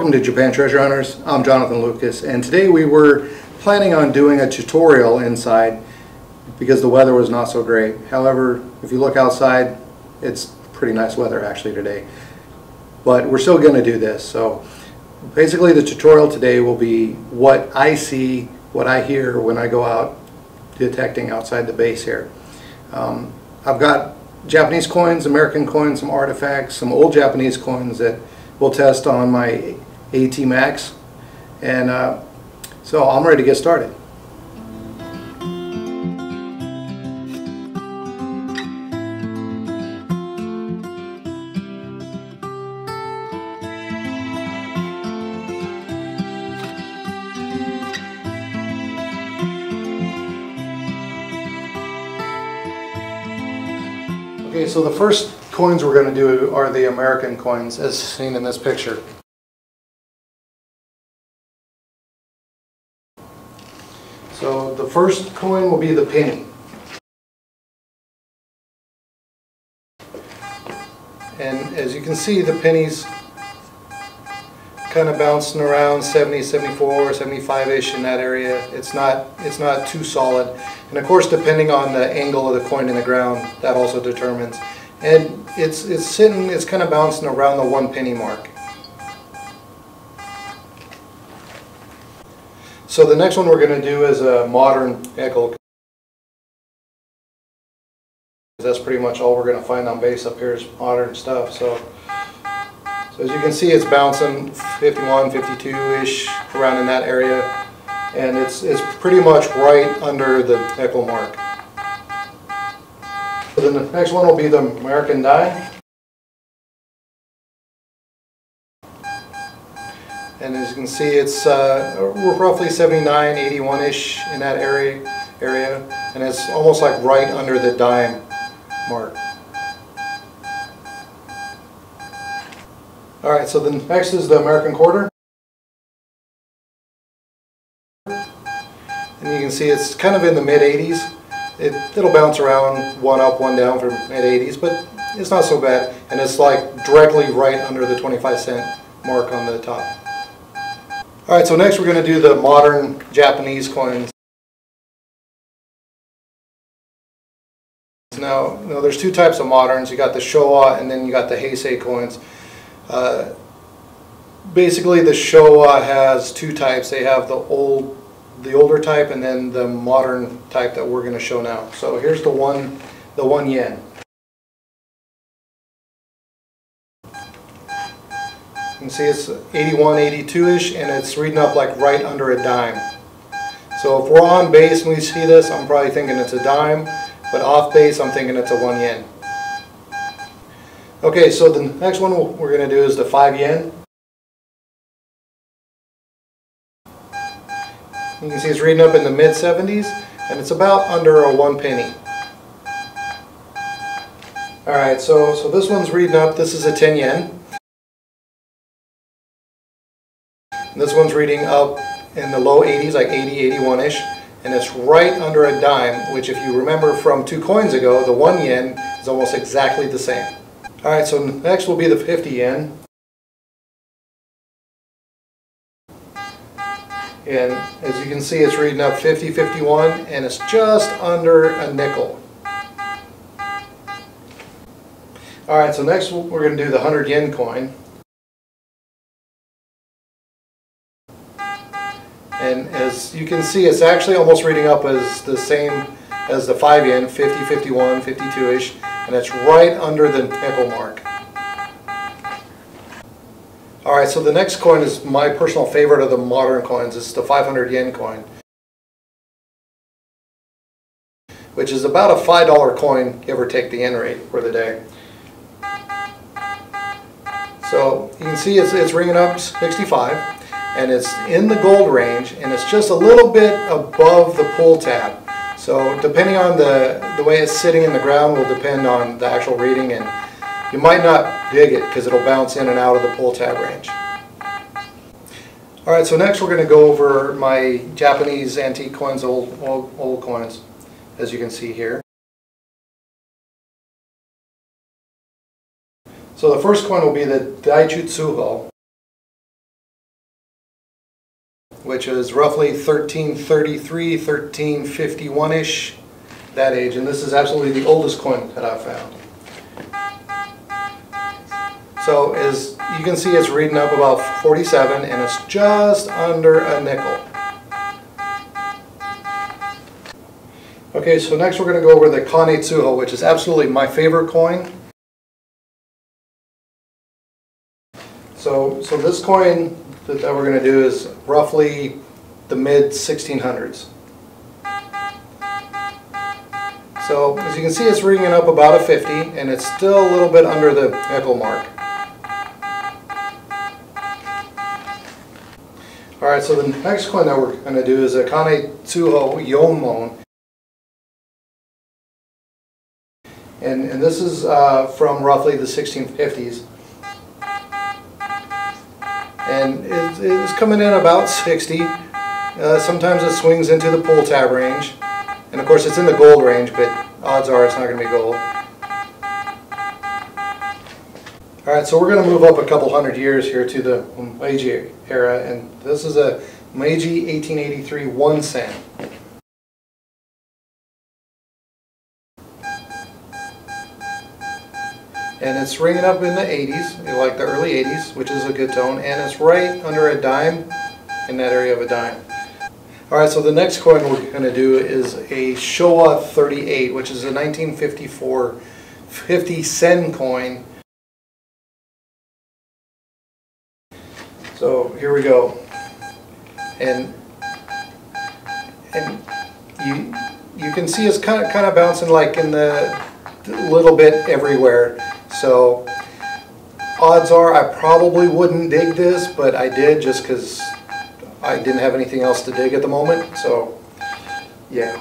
Welcome to Japan Treasure Hunters. I'm Jonathan Lucas, and today we were planning on doing a tutorial inside because the weather was not so great. However, if you look outside, it's pretty nice weather actually today. But we're still going to do this. So basically the tutorial today will be what I see, what I hear when I go out detecting outside the base here. I've got Japanese coins, American coins, some artifacts, some old Japanese coins that we'll test on my AT Max, and so I'm ready to get started. Okay, so the first coins we're going to do are the American coins, as seen in this picture. So the first coin will be the penny. And as you can see, the penny's kind of bouncing around 70, 74, 75-ish in that area. It's not too solid. And of course, depending on the angle of the coin in the ground, that also determines. And it's kind of bouncing around the 1 penny mark. So the next one we're going to do is a modern nickel. That's pretty much all we're going to find on base up here is modern stuff. So as you can see, it's bouncing 51, 52-ish, around in that area. And it's pretty much right under the nickel mark. So then the next one will be the American die. And as you can see, it's roughly 79, 81-ish in that area, and it's almost like right under the dime mark. Alright, so the next is the American quarter. And you can see it's kind of in the mid-80s. It'll bounce around, one up, one down for mid-80s, but it's not so bad. And it's like directly right under the 25-cent mark on the top. Alright, so next we're going to do the modern Japanese coins. Now there's two types of moderns. You got the Showa and then you got the Heisei coins. Basically the Showa has two types. They have the older type and then the modern type that we're going to show now. So here's the one yen. You can see it's 81, 82-ish, and it's reading up like right under a dime. So if we're on base and we see this, I'm probably thinking it's a dime, but off base I'm thinking it's a 1 yen. Okay, so the next one we're going to do is the 5 yen. You can see it's reading up in the mid-70s, and it's about under a 1 penny. Alright, so this one's reading up, this is a 10 yen. This one's reading up in the low 80s, like 80, 81-ish, and it's right under a dime, which if you remember from 2 coins ago, the 1 yen is almost exactly the same. Alright, so next will be the 50 yen. And as you can see, it's reading up 50, 51, and it's just under a nickel. Alright, so next we're going to do the 100 yen coin. And as you can see, it's actually almost reading up as the same as the 5 yen, 50, 51, 52-ish, and it's right under the nickel mark. Alright, so the next coin is my personal favorite of the modern coins. It's the 500 yen coin, which is about a $5 coin, give or take the yen rate for the day. So you can see it's ringing up 65. And it's in the gold range, and it's just a little bit above the pull tab. So depending on the way it's sitting in the ground will depend on the actual reading, and you might not dig it because it'll bounce in and out of the pull tab range. Alright, so next we're going to go over my Japanese antique coins, old coins, as you can see here. So the first coin will be the Daijutsuho. which is roughly 1333, 1351-ish, that age. And this is absolutely the oldest coin that I've found. So as you can see, it's reading up about 47, and it's just under a nickel. Okay, so next we're going to go over the Kane Tsuho, which is absolutely my favorite coin. So this coin that we're going to do is roughly the mid 1600s. So as you can see, it's ringing up about a 50, and it's still a little bit under the nickel mark. Alright, so the next coin that we're going to do is a Kane Tsuho Yonmon. And this is from roughly the 1650s. And it's coming in about 60. Sometimes it swings into the pull tab range. And of course it's in the gold range, but odds are it's not going to be gold. Alright, so we're going to move up a couple hundred years here to the Meiji era. And this is a Meiji 1883 1 sen. And it's ringing up in the 80s, like the early 80s, which is a good tone, and it's right under a dime, in that area of a dime. Alright, so the next coin we're going to do is a Showa 38, which is a 1954 50 sen coin. So here we go. And you can see it's kind of bouncing like in the little bit everywhere. So odds are I probably wouldn't dig this, but I did just because I didn't have anything else to dig at the moment. So yeah.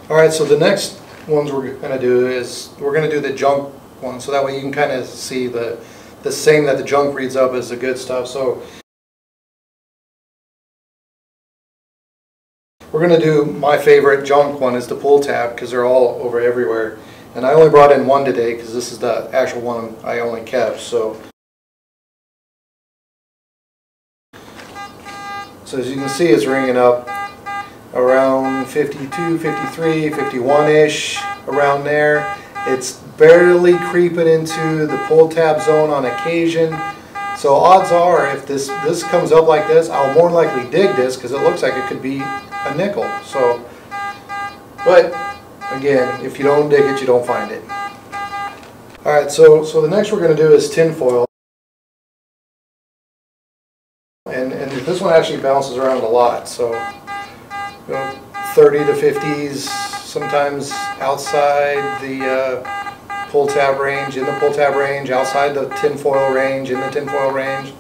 Alright, so the next ones we're going to do is we're going to do the junk one, so that way you can kind of see the same that the junk reads up as the good stuff. So we're going to do my favorite junk one is the pull tab, because they're all over everywhere. And I only brought in one today because this is the actual one I only kept. So as you can see, it's ringing up around 52, 53, 51-ish, around there. It's barely creeping into the pull tab zone on occasion. So odds are if this comes up like this, I'll more likely dig this because it looks like it could be a nickel. So, but again, if you don't dig it, you don't find it. Alright, so the next we're going to do is tinfoil. And this one actually bounces around a lot. So, 30 to 50s, sometimes outside the pull tab range, in the pull tab range, outside the tinfoil range, in the tinfoil range.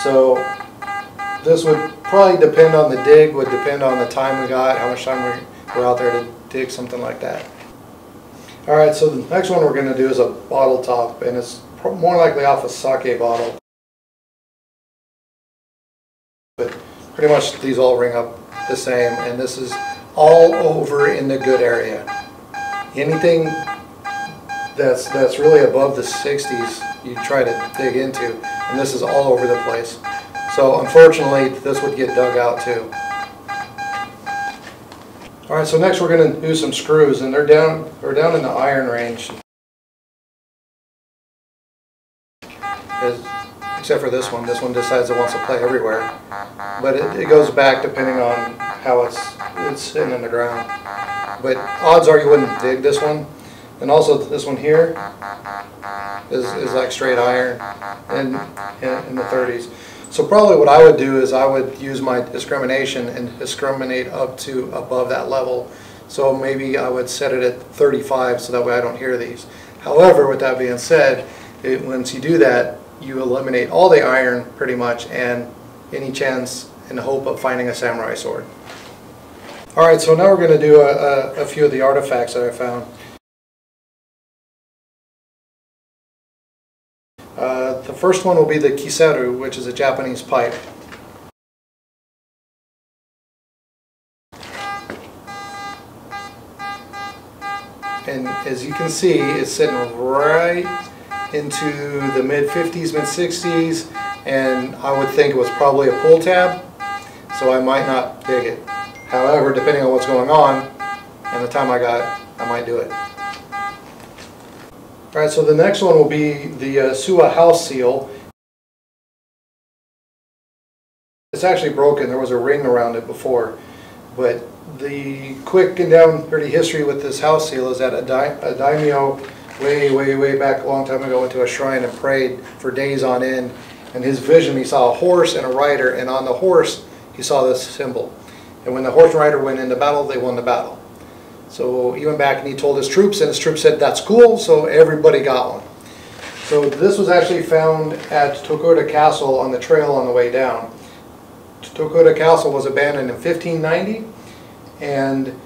So this would probably depend on the dig, would depend on the time we got, how much time we're out there to dig something like that. Alright, so the next one we're going to do is a bottle top, and it's more likely off a sake bottle. But pretty much these all ring up the same, and this is all over in the good area. Anything that's really above the 60s you try to dig into, and this is all over the place. So unfortunately this would get dug out too. Alright, so next we're going to do some screws, and they're down in the iron range. Except for this one decides it wants to play everywhere. But it goes back depending on how it's sitting in the ground. But odds are you wouldn't dig this one. And also this one here is like straight iron in the 30s. So probably what I would do is I would use my discrimination and discriminate up to above that level. So maybe I would set it at 35 so that way I don't hear these. However, with that being said, once you do that, you eliminate all the iron pretty much and any chance and hope of finding a samurai sword. Alright, so now we're going to do a few of the artifacts that I found. The first one will be the kiseru, which is a Japanese pipe. And as you can see, it's sitting right into the mid-50s, mid-60s, and I would think it was probably a pull tab. so I might not dig it. However, depending on what's going on and the time I got, I might do it. Alright, so the next one will be the Suet house seal. It's actually broken. There was a ring around it before, but the quick and down dirty history with this house seal is that a daimyo way back a long time ago went to a shrine and prayed for days on end. And his vision, he saw a horse and a rider, and on the horse he saw this symbol. And when the horse and rider went into battle, they won the battle. So he went back and he told his troops, and his troops said, "That's cool," so everybody got one. So this was actually found at Tokuda Castle on the trail on the way down. Tokuda Castle was abandoned in 1590, and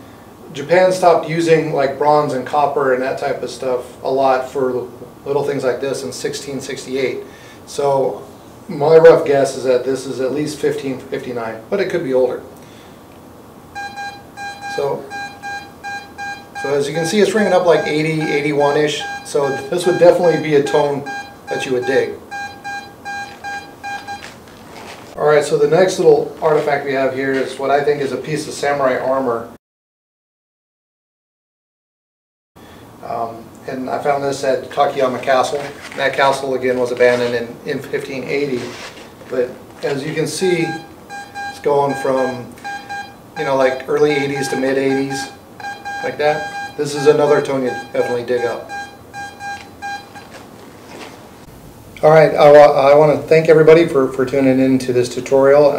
Japan stopped using like bronze and copper and that type of stuff a lot for little things like this in 1668. So my rough guess is that this is at least 1559, but it could be older. So as you can see, it's ringing up like 80, 81-ish. So this would definitely be a tone that you would dig. Alright, so the next little artifact we have here is what I think is a piece of samurai armor. And I found this at Takayama Castle. That castle again was abandoned in 1580. But as you can see, it's going from, you know, like early 80s to mid 80s, like that. This is another tone you definitely dig up. Alright, I want to thank everybody for tuning in to this tutorial.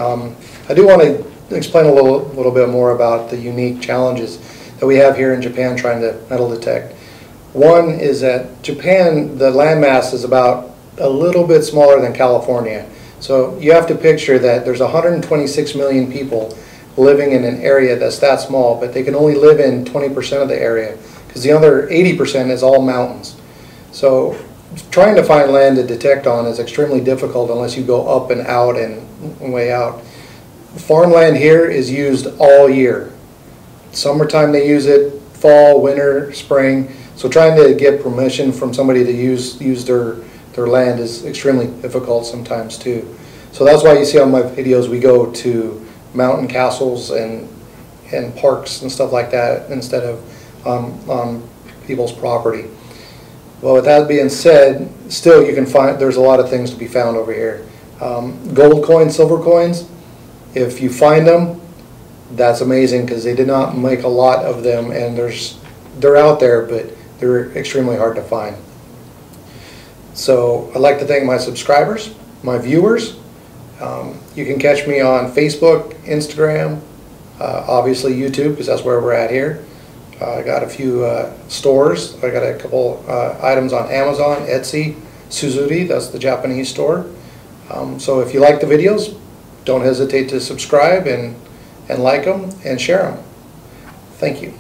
I do want to explain a little bit more about the unique challenges that we have here in Japan trying to metal detect. One is that Japan, the landmass is about a little bit smaller than California. So you have to picture that there's 126 million people living in an area that's that small, but they can only live in 20% of the area because the other 80% is all mountains. So trying to find land to detect on is extremely difficult unless you go up and out and way out. Farmland here is used all year. Summertime they use it, fall, winter, spring. So trying to get permission from somebody to use their land is extremely difficult sometimes too. So that's why you see on my videos we go to mountain castles and parks and stuff like that instead of on people's property. Well, with that being said, still you can find, there's a lot of things to be found over here. Gold coins, silver coins, if you find them, that's amazing because they did not make a lot of them, and they're out there, but they're extremely hard to find. So I'd like to thank my subscribers, my viewers. You can catch me on Facebook, Instagram, obviously YouTube, because that's where we're at here. I got a few stores. I got a couple items on Amazon, Etsy, Suzuri, that's the Japanese store. So if you like the videos, don't hesitate to subscribe and like them and share them. Thank you.